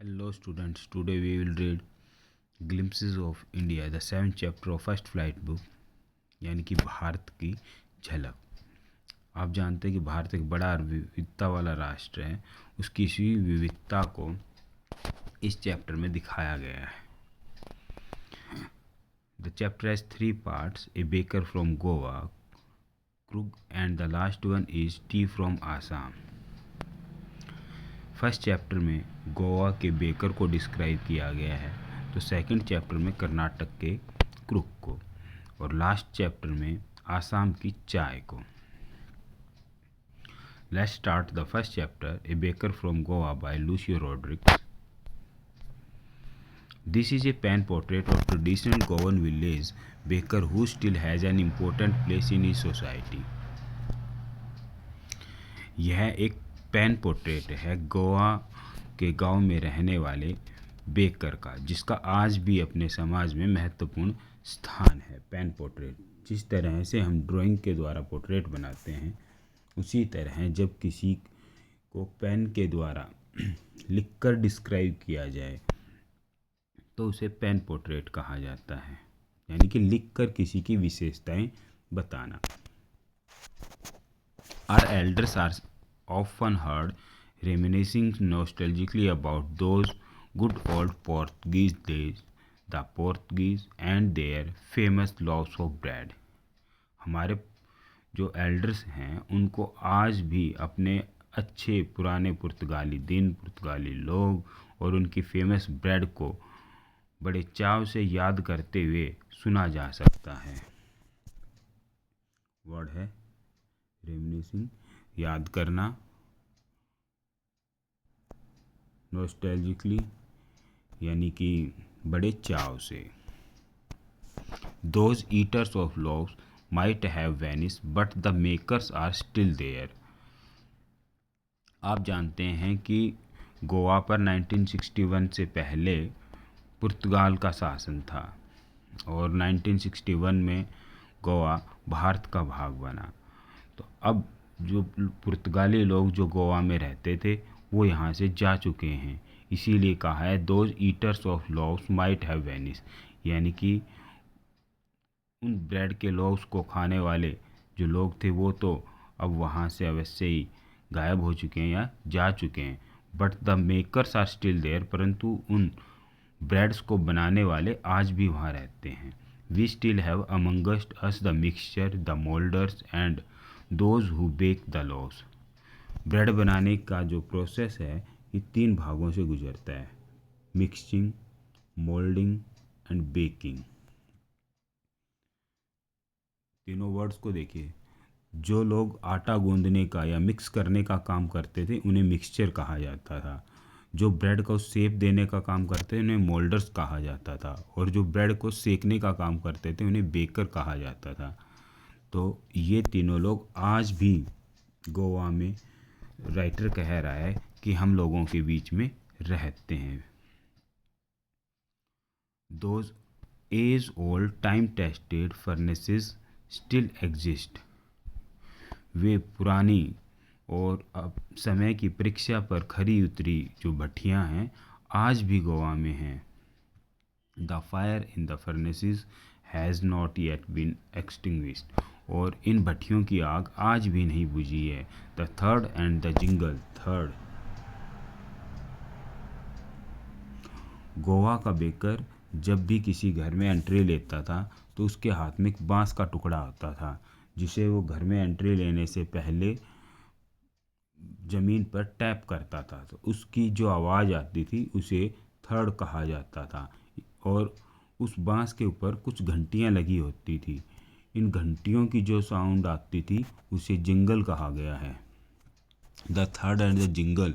Hello students, today we will read Glimpses of India, the 7th chapter of First Flight book, यानी कि भारत की झलक। आप जानते हैं कि भारत एक बड़ा और विविधता वाला राष्ट्र है। उसकी इसी विविधता को इस चैप्टर में दिखाया गया है। The chapter has 3 parts: a baker from Goa, Krug, and the last one is tea from Assam। First chapter में गोवा के बेकर को डिस्क्राइब किया गया है, तो सेकंड चैप्टर में कर्नाटक के क्रुक को, और लास्ट चैप्टर में आसाम की चाय को। Let's start the first chapter, a baker from Goa by Lucio Rodrigues. This is a pen portrait of traditional Goan village baker who still has an important place in his society. यह एक पेन पोर्ट्रेट है गोवा के गांव में रहने वाले बेकर का, जिसका आज भी अपने समाज में महत्वपूर्ण स्थान है। पेन पोर्ट्रेट, जिस तरह से हम ड्राइंग के द्वारा पोर्ट्रेट बनाते हैं, उसी तरह जब किसी को पेन के द्वारा लिखकर डिस्क्राइब किया जाए तो उसे पेन पोर्ट्रेट कहा जाता है, यानी कि लिखकर किसी की विशेषताएं बताना। Our elders are often heard reminiscing nostalgically about those good old Portuguese days, the Portuguese and their famous loaves of bread। हमारे जो एल्डर्स हैं उनको आज भी अपने अच्छे पुराने पुर्तगाली दिन, पुर्तगाली लोग और उनकी फेमस ब्रेड को बड़े चाव से याद करते हुए सुना जा सकता है। वर्ड है रेमिनिसिंग, याद करना, नॉस्टैल्जिकली यानी कि बड़े चाव से। Those eaters of loaves might have vanish but the makers are still there. आप जानते हैं कि गोवा पर 1961 से पहले पुर्तगाल का शासन था और 1961 में गोवा भारत का भाग बना। तो अब जो पुर्तगाली लोग जो गोवा में रहते थे वो यहाँ से जा चुके हैं, इसीलिए कहा है those eaters of loaves might have vanish, यानी कि उन ब्रेड के लोव्स को खाने वाले जो लोग थे वो तो अब वहाँ से अवश्य ही गायब हो चुके हैं या जा चुके हैं। But the makers are still there, परंतु उन ब्रेड्स को बनाने वाले आज भी वहाँ रहते हैं। We still have amongst us the mixture, the moulders and those who bake the loaves. Bread बनाने का जो प्रोसेस है ये 3 भागों से गुजरता है: मिक्सिंग, मोल्डिंग एंड बेकिंग। तीनों वर्ड्स को देखिए। जो लोग आटा गूंदने का या मिक्स करने का काम करते थे उन्हें मिक्सचर कहा जाता था। जो ब्रेड को शेप देने का काम करते थे उन्हें मोल्डर्स कहा जाता था, और जो ब्रेड को सेकने का काम करते थे उन्हें बेकर कहा जाता था। तो ये तीनों लोग आज भी गोवा में, राइटर कह रहा है कि हम लोगों के बीच में रहते हैं। Those as old time tested furnaces still exist. वे पुरानी और अब समय की परीक्षा पर खरी उतरी जो भट्टियाँ हैं आज भी गोवा में हैं। The fire in the furnaces has not yet been extinguished. और इन भट्टियों की आग आज भी नहीं बुझी है। The third and the jingle. Third, Goa का बेकर जब भी किसी घर में एंट्री लेता था तो उसके हाथ में एक बांस का टुकड़ा होता था, जिसे वो घर में एंट्री लेने से पहले ज़मीन पर टैप करता था। तो उसकी जो आवाज़ आती थी उसे थर्ड कहा जाता था, और उस बांस के ऊपर कुछ घंटियाँ लगी होती थी। इन घंटियों की जो साउंड आती थी उसे जिंगल कहा गया है। The third and the jingle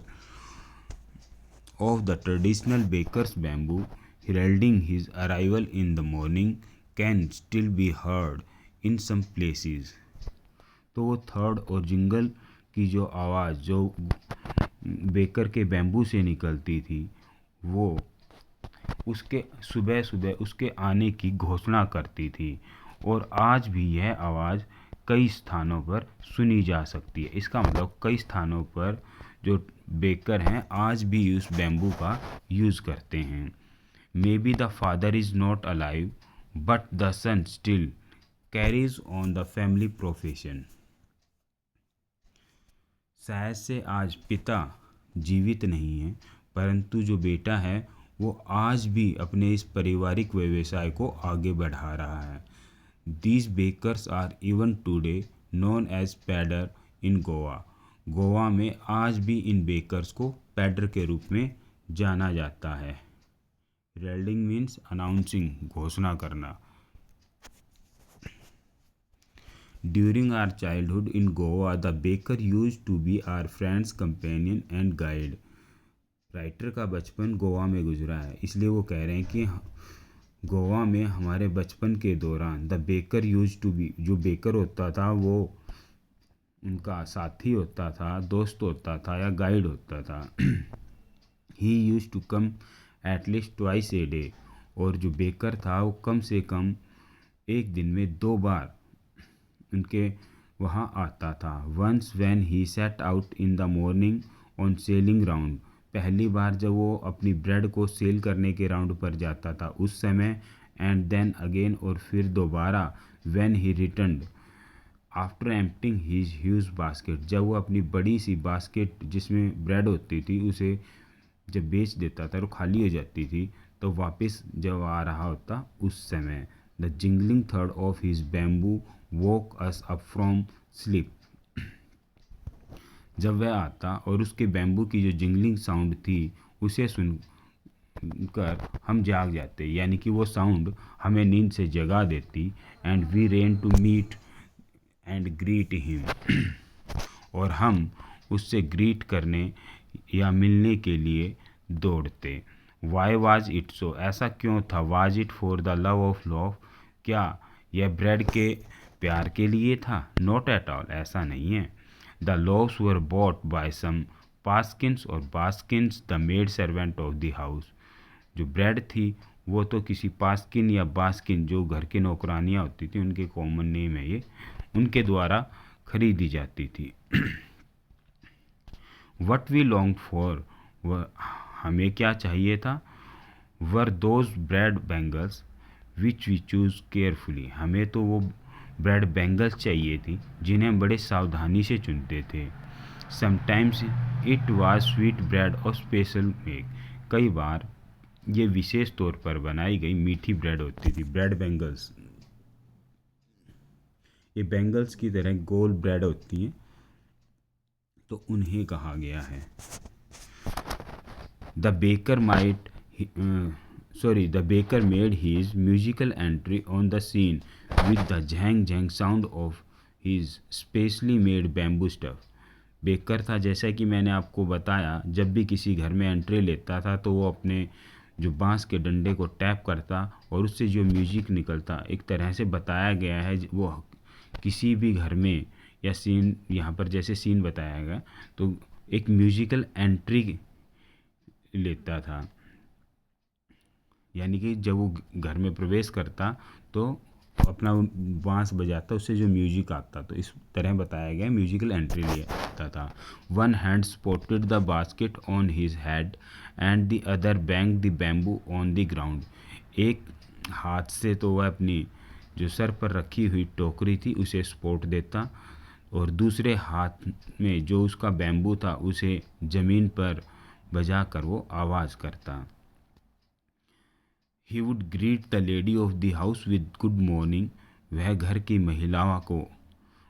of the traditional baker's bamboo heralding his arrival in the morning can still be heard in some places। तो वो थर्ड और जिंगल की जो आवाज़ जो बेकर के बैम्बू से निकलती थी वो उसके सुबह सुबह उसके आने की घोषणा करती थी, और आज भी यह आवाज़ कई स्थानों पर सुनी जा सकती है। इसका मतलब कई स्थानों पर जो बेकर हैं आज भी उस बैम्बू का यूज़ करते हैं। Maybe the father is not alive but the son still carries on the family profession. शायद से आज पिता जीवित नहीं है, परंतु जो बेटा है वो आज भी अपने इस पारिवारिक व्यवसाय को आगे बढ़ा रहा है। These bakers are even today known as pader in Goa. Goa में आज भी इन बेकर्स को पैडर के रूप में जाना जाता है। रेल्डिंग मीन्स अनाउंसिंग, घोषणा करना। During our childhood in Goa the baker use to be our friends companion and guide. Writer का बचपन गोवा में गुजरा है, इसलिए वो कह रहे हैं कि गोवा में हमारे बचपन के दौरान the baker use to be, जो बेकर होता था वो उनका साथी होता था, दोस्त होता था या गाइड होता था। He used to come at least twice a day. और जो बेकर था वो कम से कम एक दिन में 2 बार उनके वहाँ आता था। Once when he set out in the morning on selling round. पहली बार जब वो अपनी ब्रेड को सेल करने के राउंड पर जाता था उस समय, एंड देन अगेन, और फिर दोबारा, when he returned after emptying his huge basket. जब वो अपनी बड़ी सी बास्केट जिसमें ब्रेड होती थी उसे जब बेच देता था और खाली हो जाती थी, तो वापस जब आ रहा होता उस समय, the jingling third of his bamboo woke us up from sleep. जब वह आता और उसके बैम्बू की जो जिंगलिंग साउंड थी उसे सुनकर हम जाग जाते, यानी कि वो साउंड हमें नींद से जगा देती। And we ran to meet and greet him. और हम उससे ग्रीट करने या मिलने के लिए दौड़ते। वाई वाज इट सो, ऐसा क्यों था? Was it for the love of love, क्या यह ब्रेड के प्यार के लिए था? नॉट एट ऑल, ऐसा नहीं है। The loaves were bought by some paskins, और baskins the maid servant of the house. जो ब्रेड थी वो तो किसी पास्किन या बास्किन, जो घर के नौकरानियाँ होती थी, उनके कॉमन नेम है ये, उनके द्वारा खरीदी जाती थी। वट वी लॉन्ग फॉर, वह हमें क्या चाहिए था? Were those bread bangles which we choose carefully, हमें तो वो ब्रेड बैंगल्स चाहिए थी जिन्हें हम बड़े सावधानी से चुनते थे। Sometimes it was sweet bread और स्पेशल मेक, कई बार ये विशेष तौर पर बनाई गई मीठी ब्रेड होती थी। ब्रेड बैंगल्स, ये बैंगल्स की तरह गोल ब्रेड होती हैं, तो उन्हें कहा गया है। The baker the baker made his musical entry on the scene with the jang jang sound of his specially made bamboo stuff. Baker था, जैसा कि मैंने आपको बताया, जब भी किसी घर में एंट्री लेता था तो वो अपने जो बांस के डंडे को टैप करता और उससे जो म्यूजिक निकलता, एक तरह से बताया गया है वो किसी भी घर में या सीन, यहाँ पर जैसे सीन बताया गया, तो एक म्यूजिकल एंट्री लेता था, यानी कि जब वो घर में प्रवेश करता तो अपना बांस बजाता, उससे जो म्यूजिक आता, तो इस तरह बताया गया म्यूजिकल एंट्री लेता था। One hand supported the basket on his head and the other bang the bamboo on the ground. एक हाथ से तो वह अपनी जो सर पर रखी हुई टोकरी थी उसे सपोर्ट देता, और दूसरे हाथ में जो उसका बैम्बू था उसे ज़मीन पर बजा कर वो आवाज़ करता। He would greet the lady of the house with good morning, वह घर की महिलाओं को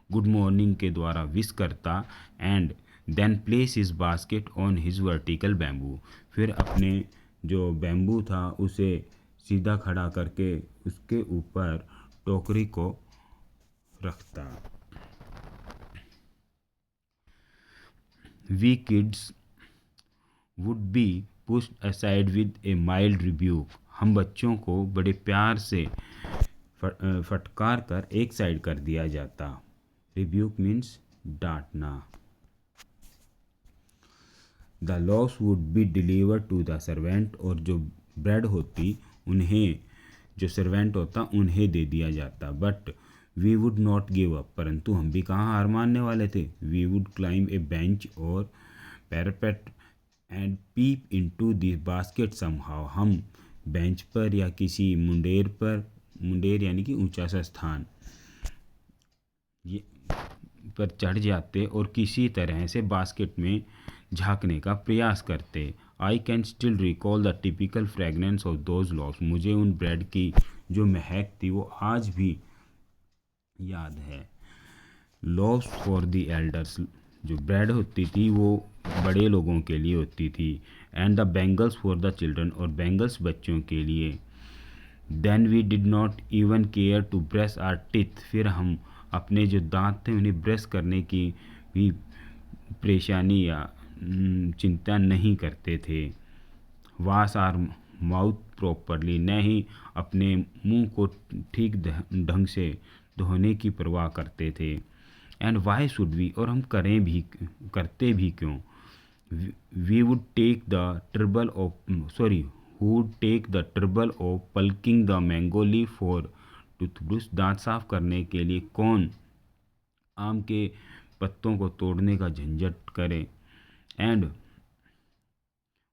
गुड मॉर्निंग के द्वारा विश करता। And then place his basket on his vertical bamboo, फिर अपने जो बैम्बू था उसे सीधा खड़ा करके उसके ऊपर टोकरी को रखता। We kids would be pushed aside with a mild rebuke, हम बच्चों को बड़े प्यार से फटकार कर एक साइड कर दिया जाता। रिब्यूक मीन्स डांटना। The loaves would be deliver to the servant, और जो ब्रेड होती उन्हें जो सर्वेंट होता उन्हें दे दिया जाता। But we would not give up, परंतु हम भी कहाँ हार मानने वाले थे। We would climb a bench, और parapet and peep into the basket somehow. हम बेंच पर या किसी मुंडेर यानी कि ऊंचा सा स्थान ये पर चढ़ जाते और किसी तरह से बास्केट में झांकने का प्रयास करते। I can still recall the typical fragrance of those loaves. मुझे उन ब्रेड की जो महक थी वो आज भी याद है। लॉव्स फॉर द एल्डर्स, जो ब्रेड होती थी वो बड़े लोगों के लिए होती थी। And the bangles for the children, और बैंगल्स बच्चों के लिए। Then we did not even care to brush our teeth, फिर हम अपने जो दांत थे उन्हें ब्रश करने की भी परेशानी या चिंता नहीं करते थे। वाश आर माउथ प्रॉपरली, न ही अपने मुंह को ठीक ढंग से धोने की परवाह करते थे। एंड वाई शुड वी, और हम करते भी क्यों। We would take the trouble of who would take the trouble of pulping the mango leaf for toothbrush। दांत साफ करने के लिए कौन आम के पत्तों को तोड़ने का झंझट करे। And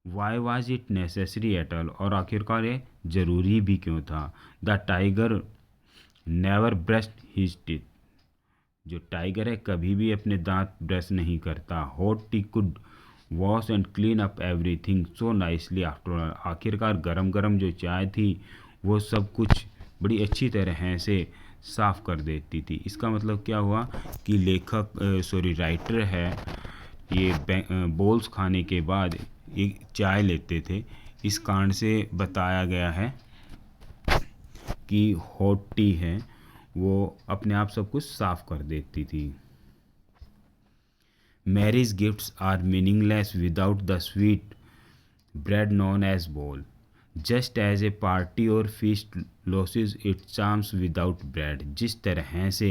why was it necessary at all, और आखिरकार ये ज़रूरी भी क्यों था। The tiger never brushed his teeth, जो टाइगर है कभी भी अपने दांत ब्रश नहीं करता। Hot T could wash and clean up everything so nicely after all, आखिरकार गरम गरम जो चाय थी वो सब कुछ बड़ी अच्छी तरह से साफ़ कर देती थी। इसका मतलब क्या हुआ कि राइटर है ये बोल्स खाने के बाद एक चाय लेते थे। इस कारण से बताया गया है कि हॉट टी है वो अपने आप सब कुछ साफ कर देती थी। Marriage gifts are meaningless without the sweet bread known as bol, just as a party or feast loses it charms without bread. जिस तरह से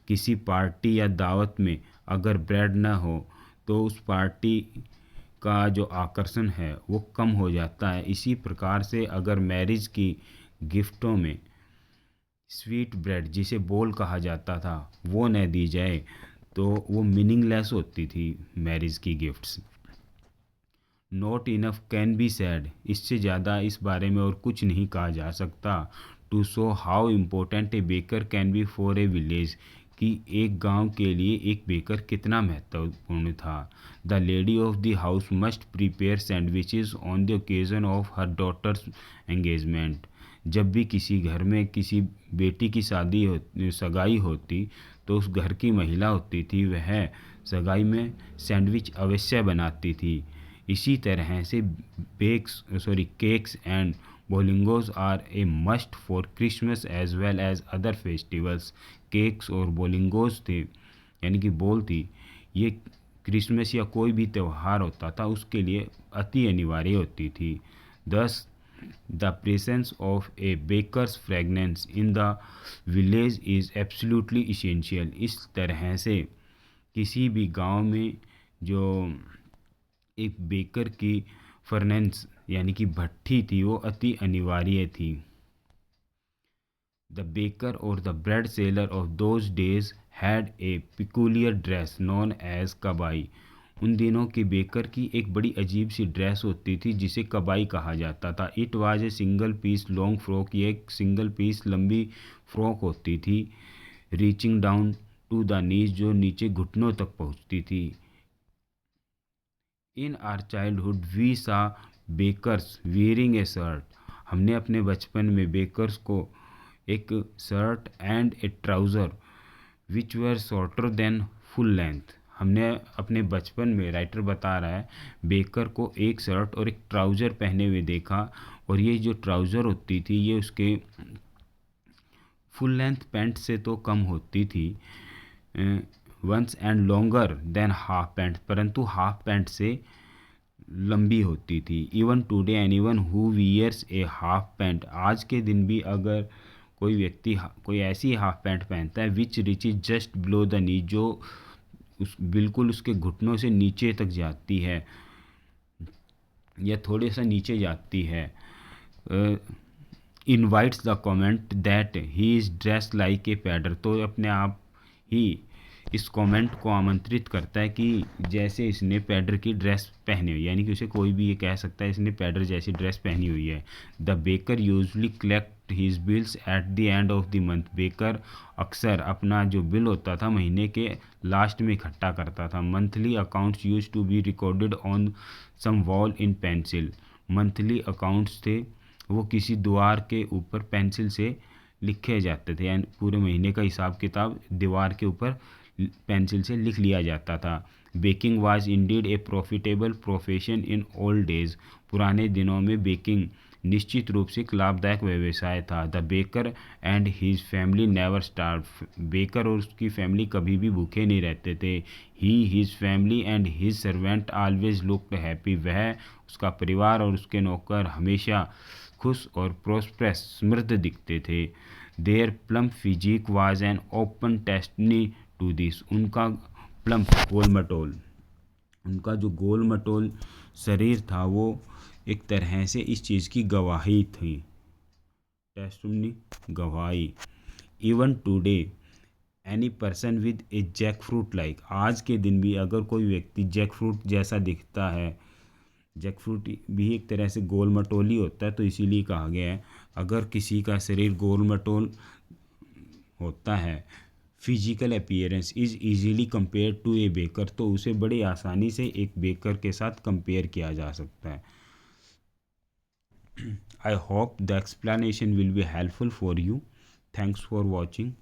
किसी पार्टी या दावत में अगर ब्रेड न हो तो उस पार्टी का जो आकर्षण है वो कम हो जाता है, इसी प्रकार से अगर मैरिज की गिफ्टों में स्वीट ब्रेड जिसे बोल कहा जाता था वो न दी जाए तो वो मीनिंगलेस होती थी मैरिज की gifts. Not enough can be sad, इससे ज़्यादा इस बारे में और कुछ नहीं कहा जा सकता। To show how important a baker can be for a village, कि एक गांव के लिए एक बेकर कितना महत्वपूर्ण था। The lady of the house must prepare sandwiches on the occasion of her daughter's engagement. जब भी किसी घर में किसी बेटी की सगाई होती तो उस घर की महिला होती थी वह सगाई में सैंडविच अवश्य बनाती थी। इसी तरह से केक्स एंड बोलिंगोज are a must for Christmas as well as other festivals. Cakes और बोलिंगोज थे यानी कि बोल थी, ये क्रिसमस या कोई भी त्यौहार होता था उसके लिए अति अनिवार्य होती थी। Thus the presence of a baker's fragrance in the village is absolutely essential. इस तरह से किसी भी गांव में जो एक बेकर की फर्नेंस यानी कि भट्ठी थी वो अति अनिवार्य थी। द बेकर और the bread seller of those days had a peculiar dress known as kabai. उन दिनों के बेकर की एक बड़ी अजीब सी ड्रेस होती थी जिसे कबाई कहा जाता था। It was a single piece long frock, ये एक सिंगल पीस लंबी फ्रॉक होती थी। Reaching down to the knees, जो नीचे घुटनों तक पहुंचती थी। In our childhood we saw bakers wearing a shirt, हमने अपने बचपन में बेकर्स को एक shirt and a trouser which were shorter than full length. हमने अपने बचपन में, राइटर बता रहा है, बेकर को एक शर्ट और एक ट्राउज़र पहने हुए देखा और ये जो ट्राउज़र होती थी ये उसके फुल लेंथ पैंट से तो कम होती थी ones and longer than half pant, परंतु हाफ पैंट से लंबी होती थी। Even today anyone who wears a half pant, आज के दिन भी अगर कोई व्यक्ति कोई ऐसी हाफ पैंट पहनता है which reaches just below the knee, जो बिल्कुल उसके घुटनों से नीचे तक जाती है या थोड़े सा नीचे जाती है, invites the comment that he is dress like a pader, तो अपने आप ही इस कमेंट को आमंत्रित करता है कि जैसे इसने पैडर की ड्रेस पहनी हुई, यानी कि उसे कोई भी ये कह सकता है इसने पैडर जैसी ड्रेस पहनी हुई है। The baker usually collect his bills at the end of the month. Baker अक्सर अपना जो बिल होता था महीने के लास्ट में इकट्ठा करता था। Monthly accounts use to be recorded on some wall in pencil. Monthly accounts थे वो किसी द्वार के ऊपर पेंसिल से लिखे जाते थे, यानी पूरे महीने का हिसाब किताब दीवार के ऊपर पेंसिल से लिख लिया जाता था। Baking was Indeed A profitable profession in old days. पुराने दिनों में बेकिंग निश्चित रूप से एक लाभदायक व्यवसाय था। The baker and his family never starve. Baker और उसकी फैमिली कभी भी भूखे नहीं रहते थे। He his family and his servant always looked happy. वह, उसका परिवार और उसके नौकर हमेशा खुश और प्रोस्परस समृद्ध दिखते थे। Their plump physique was an open testimony to this. उनका प्लम्प गोल मटोल, उनका जो गोल मटोल शरीर था वो एक तरह से इस चीज़ की गवाही थी। टेस्टनी गवाही। Even today any person with a jackfruit like. आज के दिन भी अगर कोई व्यक्ति जैक फ्रूट जैसा दिखता है, जैक फ्रूट भी एक तरह से गोल मटोल ही होता है, तो इसीलिए कहा गया है अगर किसी का शरीर गोल मटोल होता है, physical appearance is easily compare to a baker, तो उसे बड़ी आसानी से एक बेकर के साथ कंपेयर किया जा सकता है। I hope the explanation will be helpful for you. Thanks for watching.